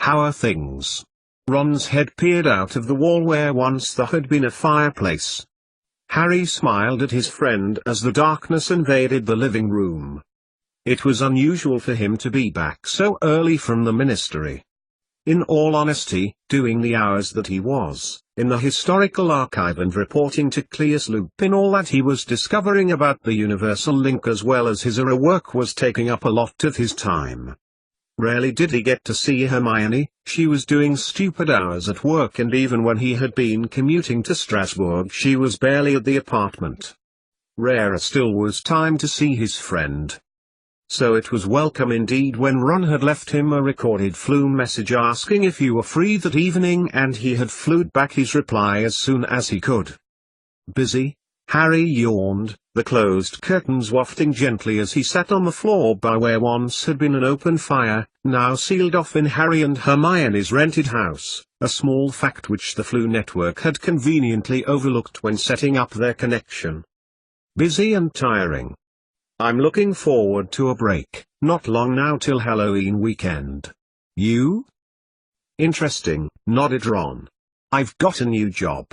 How are things? Ron's head peered out of the wall where once there had been a fireplace. Harry smiled at his friend as the darkness invaded the living room. It was unusual for him to be back so early from the ministry. In all honesty, doing the hours that he was, in the historical archive and reporting to Cleus Lupin all that he was discovering about the universal link as well as his era work was taking up a lot of his time. Rarely did he get to see Hermione. She was doing stupid hours at work, and even when he had been commuting to Strasbourg she was barely at the apartment. Rarer still was time to see his friend. So it was welcome indeed when Ron had left him a recorded flume message asking if you were free that evening, and he had flued back his reply as soon as he could. Busy? Harry yawned, the closed curtains wafting gently as he sat on the floor by where once had been an open fire, now sealed off in Harry and Hermione's rented house, a small fact which the Flu network had conveniently overlooked when setting up their connection. Busy and tiring. I'm looking forward to a break, not long now till Halloween weekend. You? Interesting, nodded Ron. I've got a new job.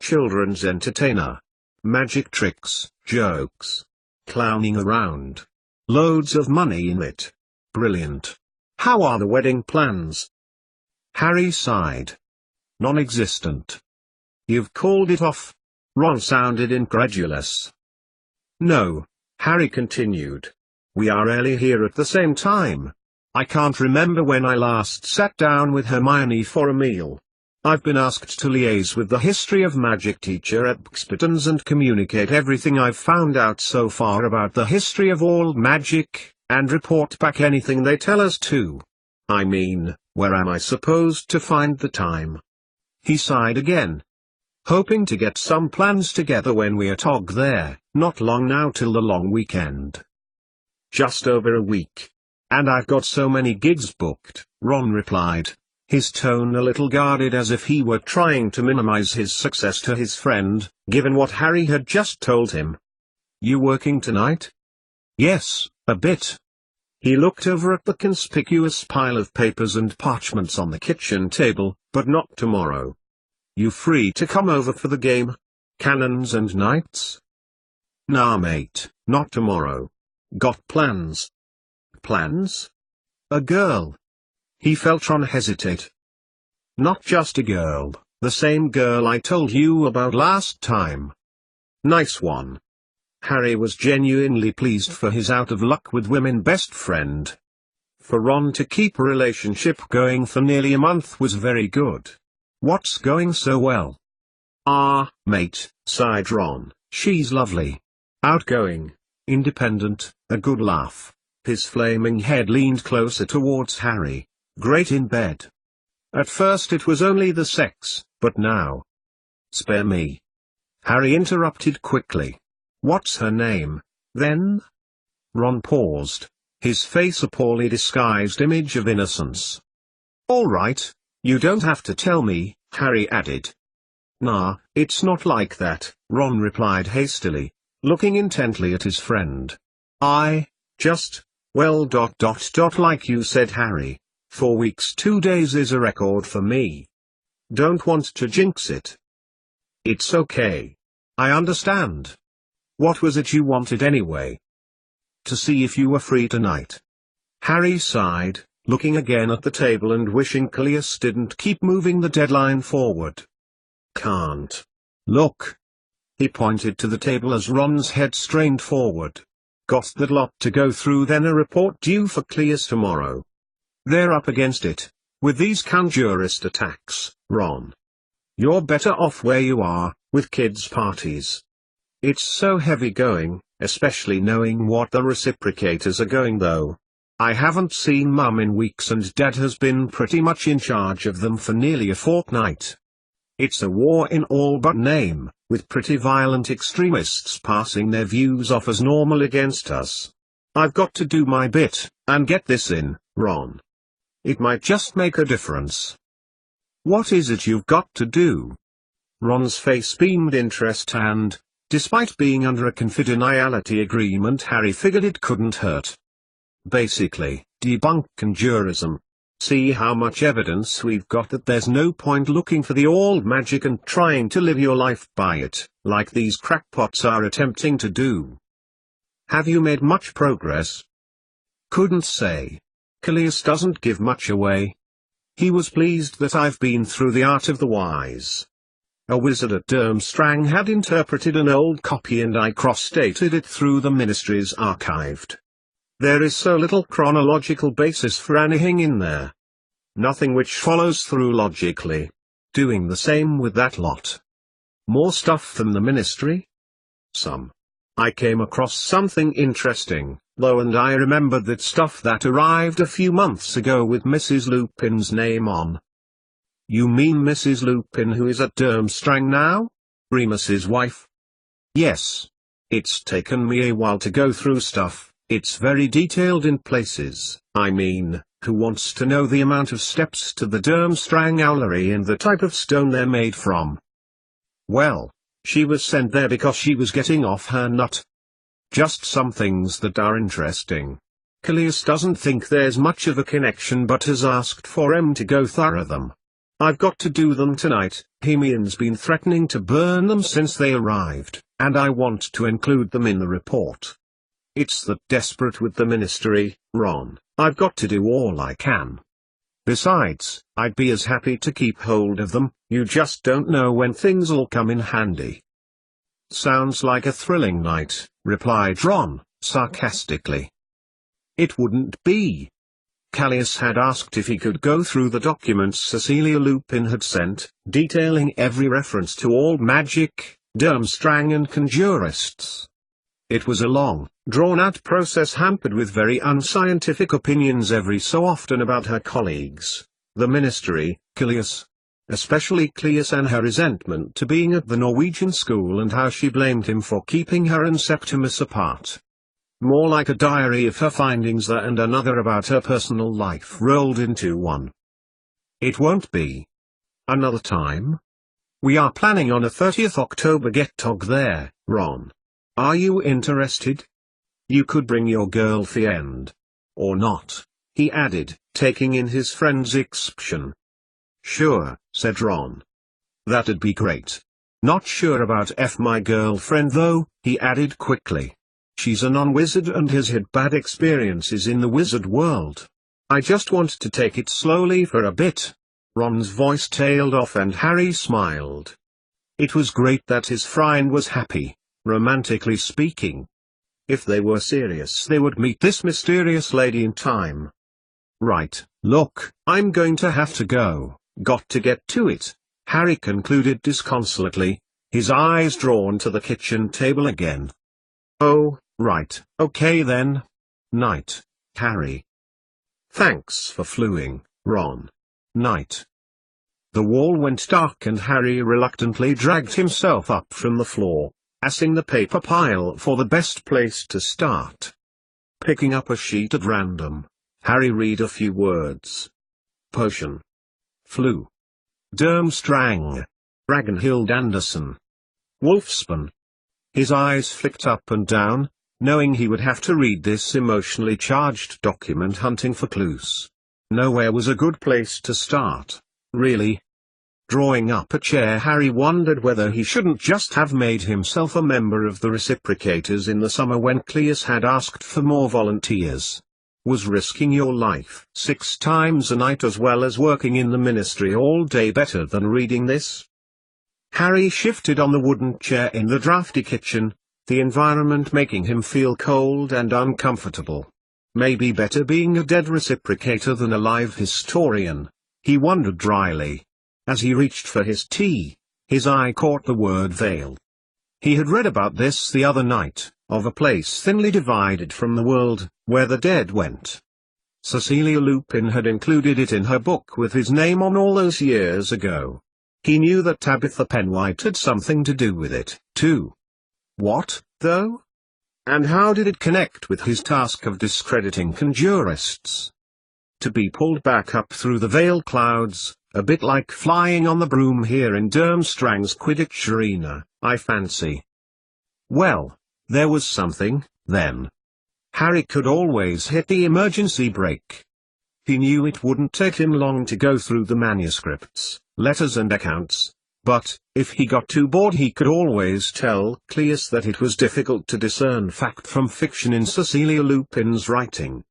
Children's entertainer. Magic tricks, jokes. Clowning around. Loads of money in it. Brilliant. How are the wedding plans? Harry sighed. Non-existent. You've called it off? Ron sounded incredulous. No. Harry continued. We are rarely here at the same time. I can't remember when I last sat down with Hermione for a meal. I've been asked to liaise with the history of magic teacher at Buxbaton's and communicate everything I've found out so far about the history of all magic, and report back anything they tell us to. I mean, where am I supposed to find the time? He sighed again. Hoping to get some plans together when we are tog there, not long now till the long weekend. Just over a week. And I've got so many gigs booked, Ron replied, his tone a little guarded as if he were trying to minimize his success to his friend, given what Harry had just told him. You working tonight? Yes, a bit. He looked over at the conspicuous pile of papers and parchments on the kitchen table, but not tomorrow. You free to come over for the game? Cannons and knights? Nah mate, not tomorrow. Got plans. Plans? A girl? He felt Ron hesitate. Not just a girl, the same girl I told you about last time. Nice one. Harry was genuinely pleased for his out-of-luck with women best friend. For Ron to keep a relationship going for nearly a month was very good. What's going so well? Mate, sighed Ron, she's lovely. Outgoing, independent, a good laugh. His flaming head leaned closer towards Harry. Great in bed. At first it was only the sex, but now. Spare me. Harry interrupted quickly. What's her name, then? Ron paused, his face a poorly disguised image of innocence. All right. You don't have to tell me, Harry added. Nah, it's not like that, Ron replied hastily, looking intently at his friend. Well, like you said, Harry. 4 weeks 2 days is a record for me. Don't want to jinx it. It's okay. I understand. What was it you wanted anyway? To see if you were free tonight. Harry sighed, looking again at the table and wishing Cleus didn't keep moving the deadline forward. Can't. Look. He pointed to the table as Ron's head strained forward. Got that lot to go through, then a report due for Cleus tomorrow. They're up against it, with these conjurist attacks, Ron. You're better off where you are, with kids' parties. It's so heavy going, especially knowing what the reciprocators are going though. I haven't seen Mum in weeks and Dad has been pretty much in charge of them for nearly a fortnight. It's a war in all but name, with pretty violent extremists passing their views off as normal against us. I've got to do my bit, and get this in, Ron. It might just make a difference. What is it you've got to do? Ron's face beamed interest and, despite being under a confidentiality agreement, Harry figured it couldn't hurt. Basically, debunk conjurism. See how much evidence we've got that there's no point looking for the old magic and trying to live your life by it, like these crackpots are attempting to do. Have you made much progress? Couldn't say. Callias doesn't give much away. He was pleased that I've been through the art of the wise. A wizard at Durmstrang had interpreted an old copy and I cross-dated it through the ministry's archived. There is so little chronological basis for anything in there. Nothing which follows through logically. Doing the same with that lot. More stuff from the ministry? Some. I came across something interesting, though, and I remembered that stuff that arrived a few months ago with Mrs. Lupin's name on. You mean Mrs. Lupin, who is at Durmstrang now? Remus's wife? Yes. It's taken me a while to go through stuff. It's very detailed in places. I mean, who wants to know the amount of steps to the Durmstrang owlery and the type of stone they're made from? Well, she was sent there because she was getting off her nut. Just some things that are interesting. Callias doesn't think there's much of a connection but has asked for em to go thorough them. I've got to do them tonight. Hemian's been threatening to burn them since they arrived, and I want to include them in the report. It's that desperate with the ministry, Ron. I've got to do all I can. Besides, I'd be as happy to keep hold of them, you just don't know when things'll come in handy. Sounds like a thrilling night, replied Ron, sarcastically. It wouldn't be. Callias had asked if he could go through the documents Cecilia Lupin had sent, detailing every reference to all magic, Durmstrang and conjurists. It was a long, drawn-out process hampered with very unscientific opinions every so often about her colleagues, the ministry, Callias. Especially Cleas and her resentment to being at the Norwegian school and how she blamed him for keeping her and Septimus apart. More like a diary of her findings there and another about her personal life rolled into one. It won't be. Another time? We are planning on a 30th October get-tog there, Ron. Are you interested? You could bring your girlfriend. Or not, he added, taking in his friend's expression. Sure, said Ron. That'd be great. Not sure about my girlfriend though, he added quickly. She's a non-wizard and has had bad experiences in the wizard world. I just want to take it slowly for a bit. Ron's voice tailed off and Harry smiled. It was great that his friend was happy, romantically speaking. If they were serious they would meet this mysterious lady in time. Right, look, I'm going to have to go. Got to get to it, Harry concluded disconsolately, his eyes drawn to the kitchen table again. Oh, right, okay then. Night, Harry. Thanks for fluing, Ron. Night. The wall went dark and Harry reluctantly dragged himself up from the floor, assing the paper pile for the best place to start. Picking up a sheet at random, Harry read a few words. Potion. Flu. Durmstrang. Ragnhild Anderson. Wolfspan. His eyes flicked up and down, knowing he would have to read this emotionally charged document hunting for clues. Nowhere was a good place to start, really. Drawing up a chair, Harry wondered whether he shouldn't just have made himself a member of the reciprocators in the summer when Cleas had asked for more volunteers. Was risking your life 6 times a night as well as working in the ministry all day better than reading this? Harry shifted on the wooden chair in the drafty kitchen, the environment making him feel cold and uncomfortable. Maybe better being a dead reciprocator than a live historian, he wondered dryly. As he reached for his tea, his eye caught the word Vale. He had read about this the other night, of a place thinly divided from the world, where the dead went. Cecilia Lupin had included it in her book with his name on all those years ago. He knew that Tabitha Penwhite had something to do with it, too. What, though? And how did it connect with his task of discrediting conjurists? To be pulled back up through the veil clouds, a bit like flying on the broom here in Durmstrang's Quidditch arena, I fancy. Well, there was something, then. Harry could always hit the emergency brake. He knew it wouldn't take him long to go through the manuscripts, letters and accounts. But, if he got too bored, he could always tell Cleus that it was difficult to discern fact from fiction in Cecilia Lupin's writing.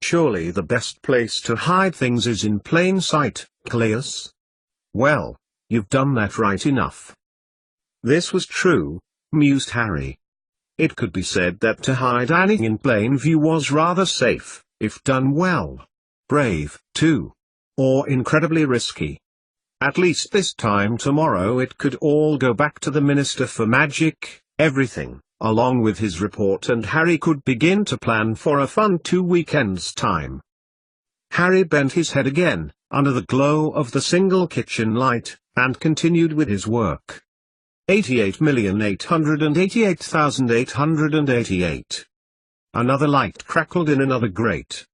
Surely the best place to hide things is in plain sight, Cleus? Well, you've done that right enough. This was true, mused Harry. It could be said that to hide Annie in plain view was rather safe, if done well. Brave, too. Or incredibly risky. At least this time tomorrow it could all go back to the Minister for Magic, everything, along with his report, and Harry could begin to plan for a fun 2 weekends time. Harry bent his head again, under the glow of the single kitchen light, and continued with his work. 88,888,888. Another light crackled in another grate.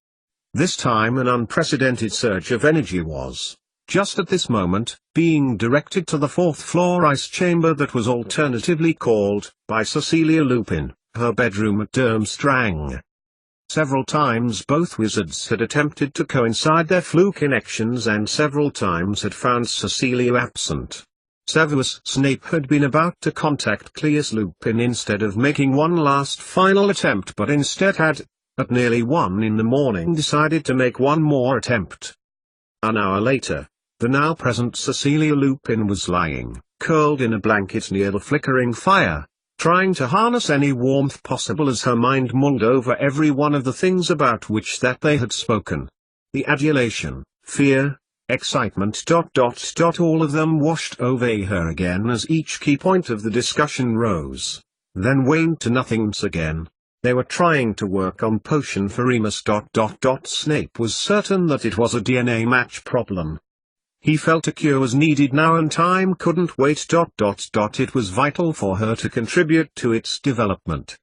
This time an unprecedented surge of energy was, just at this moment, being directed to the fourth-floor ice chamber that was alternatively called, by Cecilia Lupin, her bedroom at Durmstrang. Several times both wizards had attempted to coincide their flu connections, and several times had found Cecilia absent. Severus Snape had been about to contact Cleus Lupin instead of making one last final attempt, but instead had, at nearly 1 in the morning, decided to make one more attempt. An hour later, the now present Cecilia Lupin was lying, curled in a blanket near the flickering fire, trying to harness any warmth possible as her mind mulled over every one of the things about which that they had spoken. The adulation, fear, excitement, all of them washed over her again as each key point of the discussion rose, then waned to nothingness again. They were trying to work on potion for Remus. Snape was certain that it was a DNA match problem. He felt a cure was needed now, and time couldn't wait. It was vital for her to contribute to its development.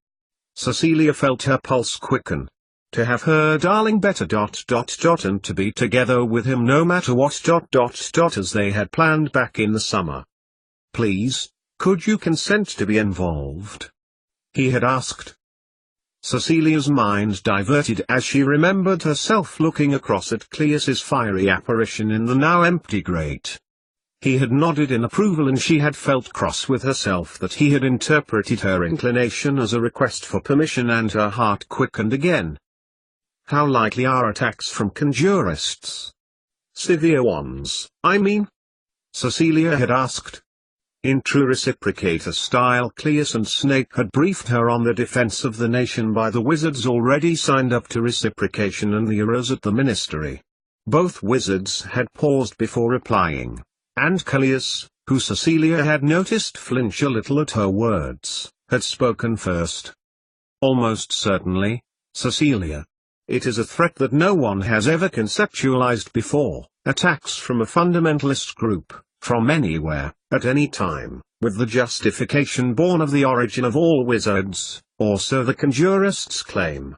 Cecilia felt her pulse quicken. To have her darling better. And to be together with him no matter what. As they had planned back in the summer. Please, could you consent to be involved? He had asked. Cecilia's mind diverted as she remembered herself looking across at Cleus's fiery apparition in the now empty grate. He had nodded in approval, and she had felt cross with herself that he had interpreted her inclination as a request for permission, and her heart quickened again. How likely are attacks from conjurists? Severe ones, I mean? Cecilia had asked. In true reciprocator style, Cleus and Snape had briefed her on the defense of the nation by the wizards already signed up to reciprocation and the errors at the ministry. Both wizards had paused before replying, and Cleus, who Cecilia had noticed flinch a little at her words, had spoken first. Almost certainly, Cecilia. It is a threat that no one has ever conceptualized before, attacks from a fundamentalist group, from anywhere, at any time, with the justification born of the origin of all wizards, or so the conjurists claim.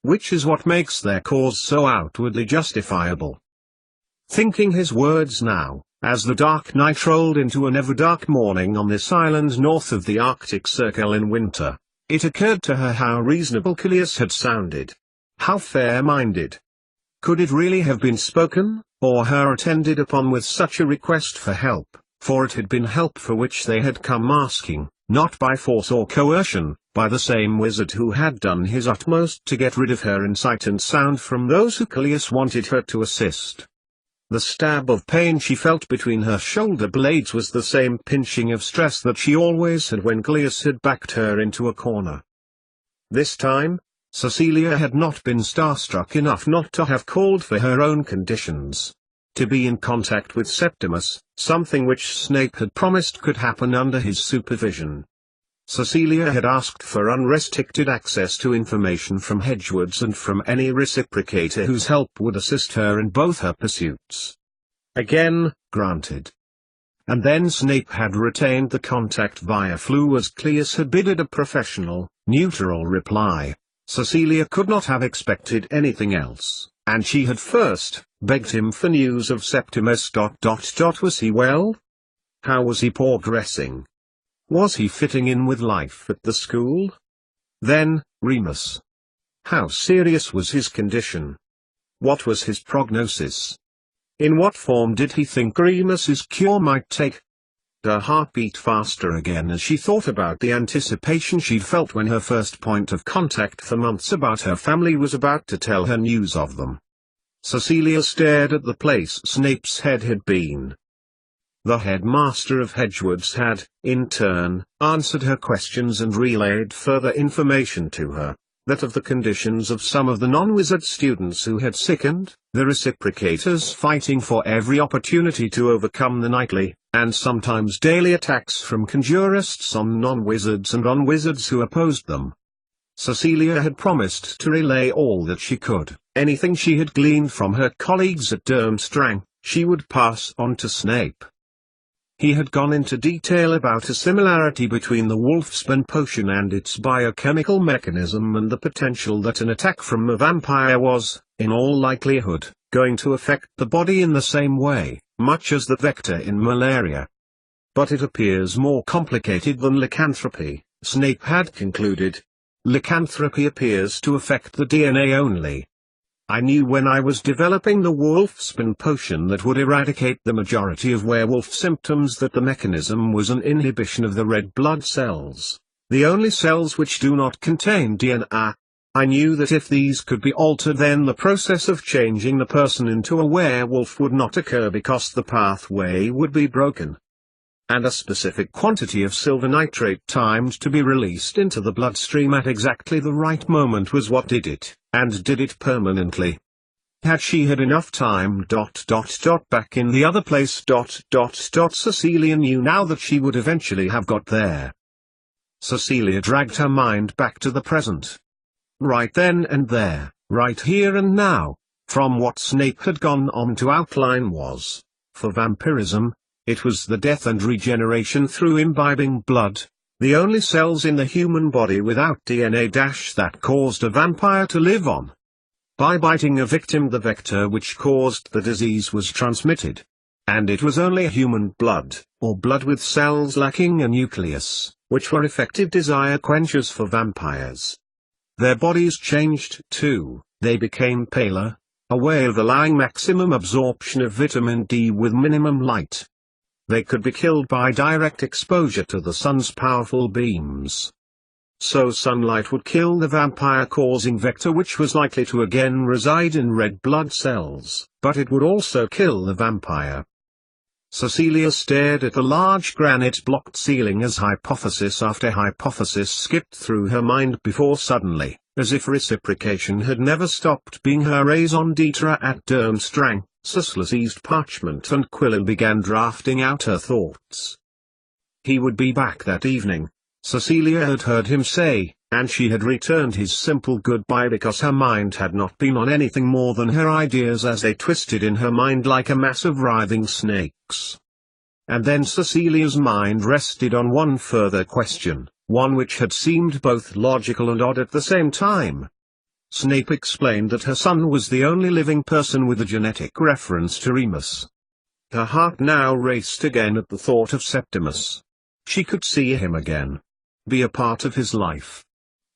Which is what makes their cause so outwardly justifiable. Thinking his words now, as the dark night rolled into an ever-dark morning on this island north of the Arctic Circle in winter, it occurred to her how reasonable Cleus had sounded. How fair-minded. Could it really have been spoken, or her attended upon with such a request for help, for it had been help for which they had come asking, not by force or coercion, by the same wizard who had done his utmost to get rid of her in sight and sound from those who Cleus wanted her to assist. The stab of pain she felt between her shoulder blades was the same pinching of stress that she always had when Cleus had backed her into a corner. This time, Cecilia had not been starstruck enough not to have called for her own conditions. To be in contact with Septimus, something which Snape had promised could happen under his supervision. Cecilia had asked for unrestricted access to information from Hedgewards and from any reciprocator whose help would assist her in both her pursuits. Again, granted. And then Snape had retained the contact via flu as Cleus had bidded, a professional, neutral reply. Cecilia could not have expected anything else, and she had first begged him for news of Septimus. Was he well? How was he progressing? Was he fitting in with life at the school? Then, Remus. How serious was his condition? What was his prognosis? In what form did he think Remus's cure might take? Her heart beat faster again as she thought about the anticipation she'd felt when her first point of contact for months about her family was about to tell her news of them. Cecilia stared at the place Snape's head had been. The headmaster of Hedgewoods had, in turn, answered her questions and relayed further information to her, that of the conditions of some of the non-wizard students who had sickened, the reciprocators fighting for every opportunity to overcome the nightly, and sometimes daily attacks from conjurists on non-wizards and on wizards who opposed them. Cecilia had promised to relay all that she could. Anything she had gleaned from her colleagues at Durmstrang, she would pass on to Snape. He had gone into detail about a similarity between the wolfsbane potion and its biochemical mechanism and the potential that an attack from a vampire was, in all likelihood, going to affect the body in the same way, much as the vector in malaria. But it appears more complicated than lycanthropy, Snape had concluded. Lycanthropy appears to affect the DNA only. I knew when I was developing the wolfsbane potion that would eradicate the majority of werewolf symptoms that the mechanism was an inhibition of the red blood cells, the only cells which do not contain DNA. I knew that if these could be altered, then the process of changing the person into a werewolf would not occur because the pathway would be broken. And a specific quantity of silver nitrate timed to be released into the bloodstream at exactly the right moment was what did it, and did it permanently. Had she had enough time ... back in the other place ... Cecilia knew now that she would eventually have got there. Cecilia dragged her mind back to the present. Right then and there, right here and now, from what Snape had gone on to outline was, for vampirism, it was the death and regeneration through imbibing blood, the only cells in the human body without DNA - that caused a vampire to live on. By biting a victim, the vector which caused the disease was transmitted. And it was only human blood, or blood with cells lacking a nucleus, which were effective desire quenchers for vampires. Their bodies changed too, they became paler, a way of allowing maximum absorption of vitamin D with minimum light. They could be killed by direct exposure to the sun's powerful beams. So sunlight would kill the vampire-causing vector, which was likely to again reside in red blood cells, but it would also kill the vampire. Cecilia stared at the large granite-blocked ceiling as hypothesis after hypothesis skipped through her mind before suddenly, as if reciprocation had never stopped being her raison d'etre at Durmstrang, Cecil seized parchment and quill and began drafting out her thoughts. He would be back that evening, Cecilia had heard him say, and she had returned his simple goodbye because her mind had not been on anything more than her ideas as they twisted in her mind like a mass of writhing snakes. And then Cecilia's mind rested on one further question, one which had seemed both logical and odd at the same time. Snape explained that her son was the only living person with a genetic reference to Remus. Her heart now raced again at the thought of Septimus. She could see him again. Be a part of his life.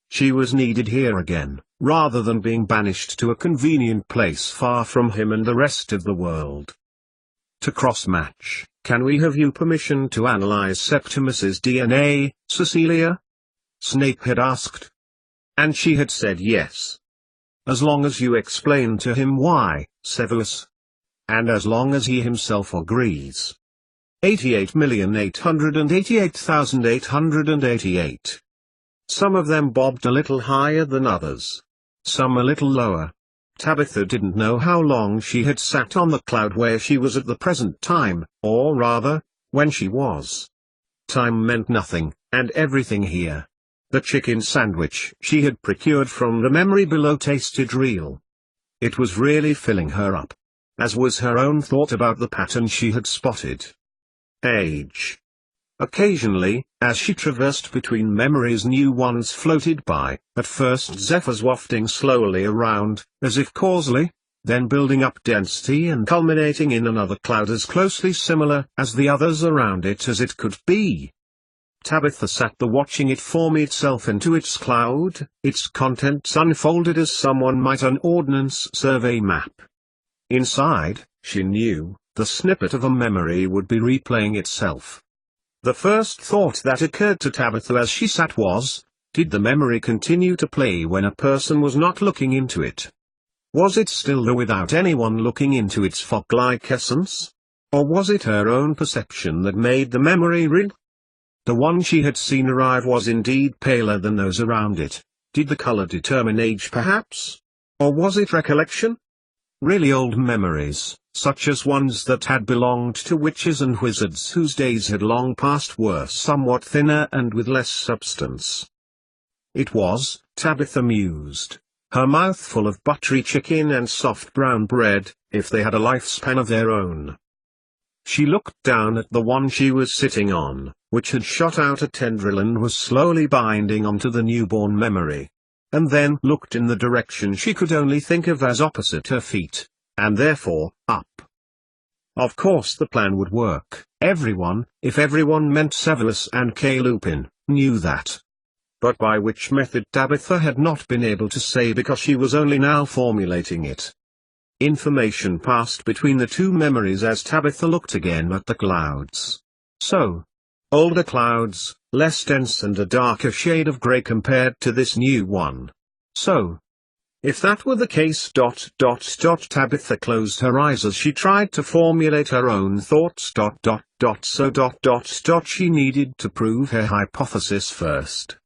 She was needed here again, rather than being banished to a convenient place far from him and the rest of the world. To cross-match, can we have your permission to analyze Septimus's DNA, Cecilia? Snape had asked. And she had said yes. As long as you explain to him why, Severus. And as long as he himself agrees. 88,888,888. Some of them bobbed a little higher than others. Some a little lower. Tabitha didn't know how long she had sat on the cloud where she was at the present time, or rather, when she was. Time meant nothing, and everything here. The chicken sandwich she had procured from the memory below tasted real. It was really filling her up. As was her own thought about the pattern she had spotted. Age. Occasionally, as she traversed between memories, new ones floated by, at first zephyrs wafting slowly around, as if causally, then building up density and culminating in another cloud as closely similar as the others around it as it could be. Tabitha sat there watching it form itself into its cloud, its contents unfolded as someone might an ordnance survey map. Inside, she knew, the snippet of a memory would be replaying itself. The first thought that occurred to Tabitha as she sat was, did the memory continue to play when a person was not looking into it? Was it still there without anyone looking into its fog-like essence? Or was it her own perception that made the memory real? The one she had seen arrive was indeed paler than those around it. Did the color determine age perhaps? Or was it recollection? Really old memories, such as ones that had belonged to witches and wizards whose days had long passed, were somewhat thinner and with less substance. It was, Tabitha mused, her mouth full of buttery chicken and soft brown bread, if they had a lifespan of their own. She looked down at the one she was sitting on, which had shot out a tendril and was slowly binding onto the newborn memory. And then looked in the direction she could only think of as opposite her feet, and therefore, up. Of course the plan would work. Everyone, if everyone meant Severus and K. Lupin, knew that. But by which method Tabitha had not been able to say because she was only now formulating it. Information passed between the two memories as Tabitha looked again at the clouds. So, older clouds, less dense and a darker shade of grey compared to this new one. So, if that were the case Tabitha closed her eyes as she tried to formulate her own thoughts she needed to prove her hypothesis first.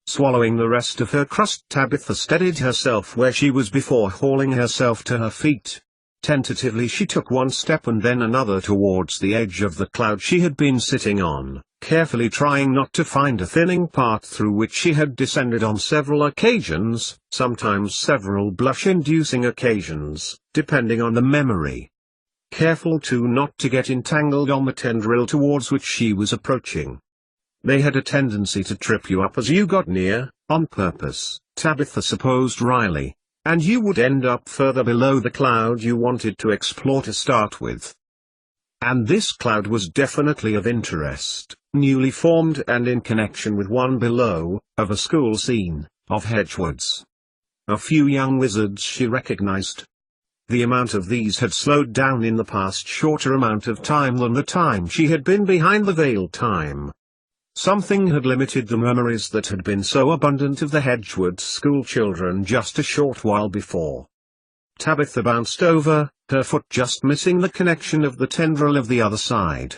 Swallowing the rest of her crust, Tabitha steadied herself where she was before hauling herself to her feet. Tentatively she took one step and then another towards the edge of the cloud she had been sitting on, carefully trying not to find a thinning part through which she had descended on several occasions, sometimes several blush-inducing occasions, depending on the memory. Careful too not to get entangled on the tendril towards which she was approaching. They had a tendency to trip you up as you got near, on purpose, Tabitha supposed wryly, and you would end up further below the cloud you wanted to explore to start with. And this cloud was definitely of interest, newly formed and in connection with one below, of a school scene, of Hedgewoods. A few young wizards she recognized. The amount of these had slowed down in the past shorter amount of time than the time she had been behind the veil time. Something had limited the memories that had been so abundant of the Hedgewoods school children just a short while before. Tabitha bounced over, her foot just missing the connection of the tendril of the other side.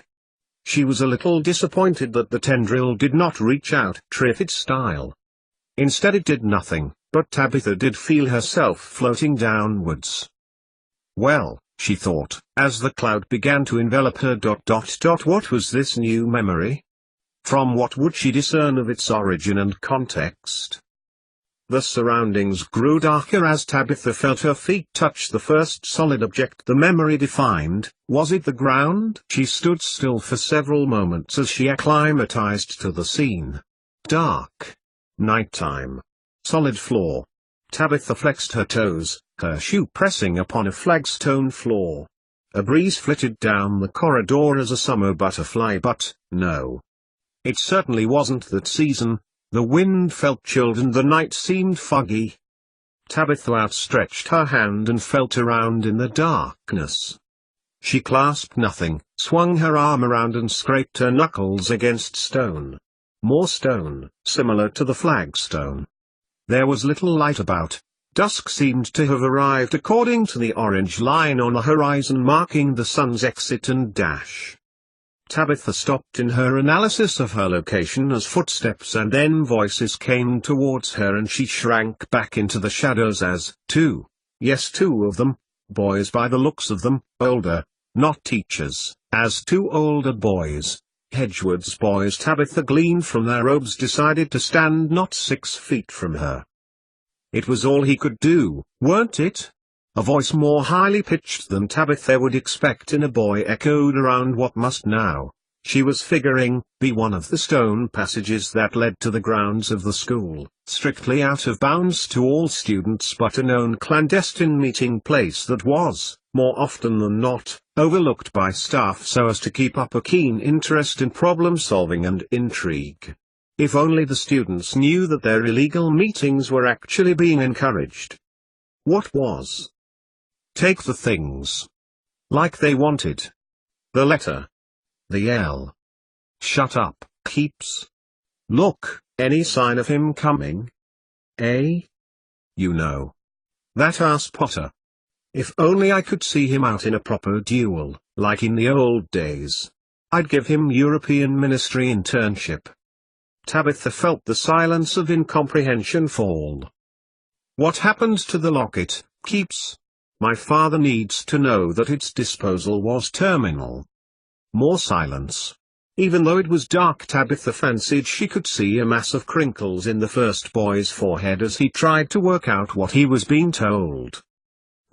She was a little disappointed that the tendril did not reach out Trifid style. Instead it did nothing, but Tabitha did feel herself floating downwards. Well, she thought, as the cloud began to envelop her. What was this new memory? From what would she discern of its origin and context? The surroundings grew darker as Tabitha felt her feet touch the first solid object the memory defined. Was it the ground? She stood still for several moments as she acclimatized to the scene. Dark. Nighttime. Solid floor. Tabitha flexed her toes, her shoe pressing upon a flagstone floor. A breeze flitted down the corridor as a summer butterfly, but, no. It certainly wasn't that season. The wind felt chilled and the night seemed foggy. Tabitha outstretched her hand and felt around in the darkness. She clasped nothing, swung her arm around and scraped her knuckles against stone. More stone, similar to the flagstone. There was little light about. Dusk seemed to have arrived according to the orange line on the horizon marking the sun's exit and dash. Tabitha stopped in her analysis of her location as footsteps and then voices came towards her and she shrank back into the shadows as two of them, boys by the looks of them, older, not teachers, as two older boys, Hedgewoods boys. Tabitha gleaned from their robes decided to stand not 6 feet from her. It was all he could do, weren't it? A voice more highly pitched than Tabitha would expect in a boy echoed around what must now She was figuring, be one of the stone passages that led to the grounds of the school, strictly out of bounds to all students but a known clandestine meeting place that was, more often than not, overlooked by staff so as to keep up a keen interest in problem-solving and intrigue. If only the students knew that their illegal meetings were actually being encouraged. What was? Take the things. Like they wanted. The letter. The L. Shut up, Keeps. Look, any sign of him coming? Eh? You know. That ass Potter. If only I could see him out in a proper duel, like in the old days. I'd give him European Ministry internship. Tabitha felt the silence of incomprehension fall. What happened to the locket, Keeps? My father needs to know that its disposal was terminal. More silence. Even though it was dark, Tabitha fancied she could see a mass of crinkles in the first boy's forehead as he tried to work out what he was being told.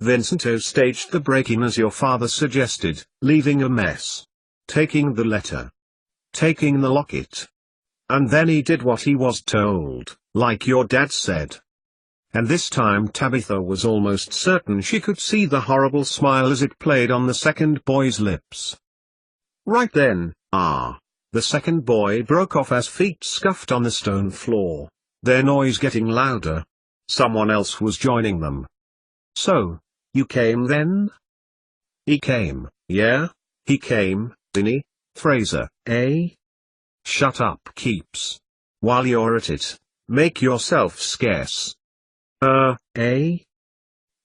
Vincento staged the break-in as your father suggested, leaving a mess. Taking the letter. Taking the locket. And then he did what he was told, like your dad said. And this time Tabitha was almost certain she could see the horrible smile as it played on the second boy's lips. Right then, the second boy broke off as feet scuffed on the stone floor, their noise getting louder. Someone else was joining them. So, you came then? He came, yeah? He came, didn't he, Fraser, eh? Shut up, Keeps. While you're at it, make yourself scarce. Eh?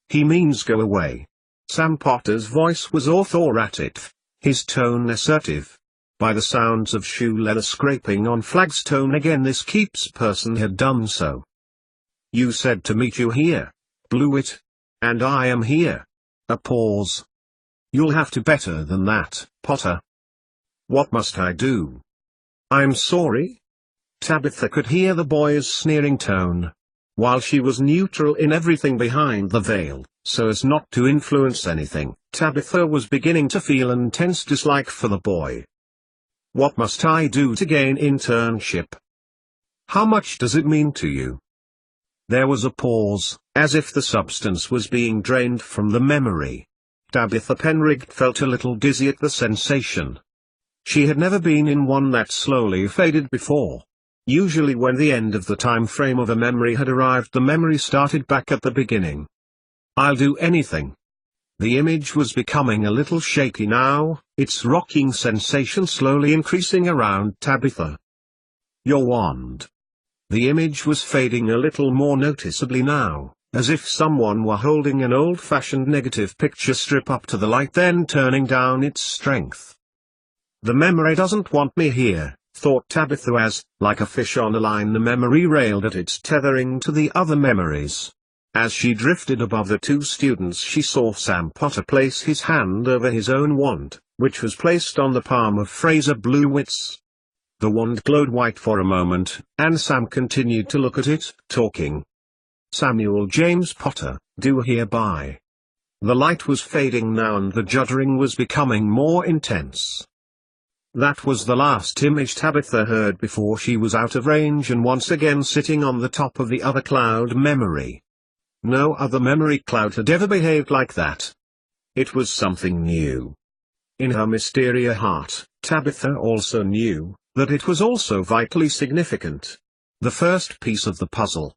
He means go away. Sam Potter's voice was authoritative, his tone assertive. By the sounds of shoe leather scraping on flagstone again, this Keeps person had done so. You said to meet you here, Blewett. And I am here. A pause. You'll have to better than that, Potter. What must I do? I'm sorry? Tabitha could hear the boy's sneering tone. While she was neutral in everything behind the veil, so as not to influence anything, Tabitha was beginning to feel an intense dislike for the boy. What must I do to gain internship? How much does it mean to you? There was a pause, as if the substance was being drained from the memory. Tabitha Penright felt a little dizzy at the sensation. She had never been in one that slowly faded before. Usually when the end of the time frame of a memory had arrived, the memory started back at the beginning. I'll do anything. The image was becoming a little shaky now, its rocking sensation slowly increasing around Tabitha. Your wand. The image was fading a little more noticeably now, as if someone were holding an old-fashioned negative picture strip up to the light, then turning down its strength. The memory doesn't want me here, thought Tabitha as, like a fish on a line, the memory railed at its tethering to the other memories. As she drifted above the two students, she saw Sam Potter place his hand over his own wand, which was placed on the palm of Fraser Blewett's. The wand glowed white for a moment, and Sam continued to look at it, talking. Samuel James Potter, do hereby. The light was fading now and the juddering was becoming more intense. That was the last image Tabitha heard before she was out of range and once again sitting on the top of the other cloud memory. No other memory cloud had ever behaved like that. It was something new. In her mysterious heart, Tabitha also knew that it was also vitally significant. The first piece of the puzzle.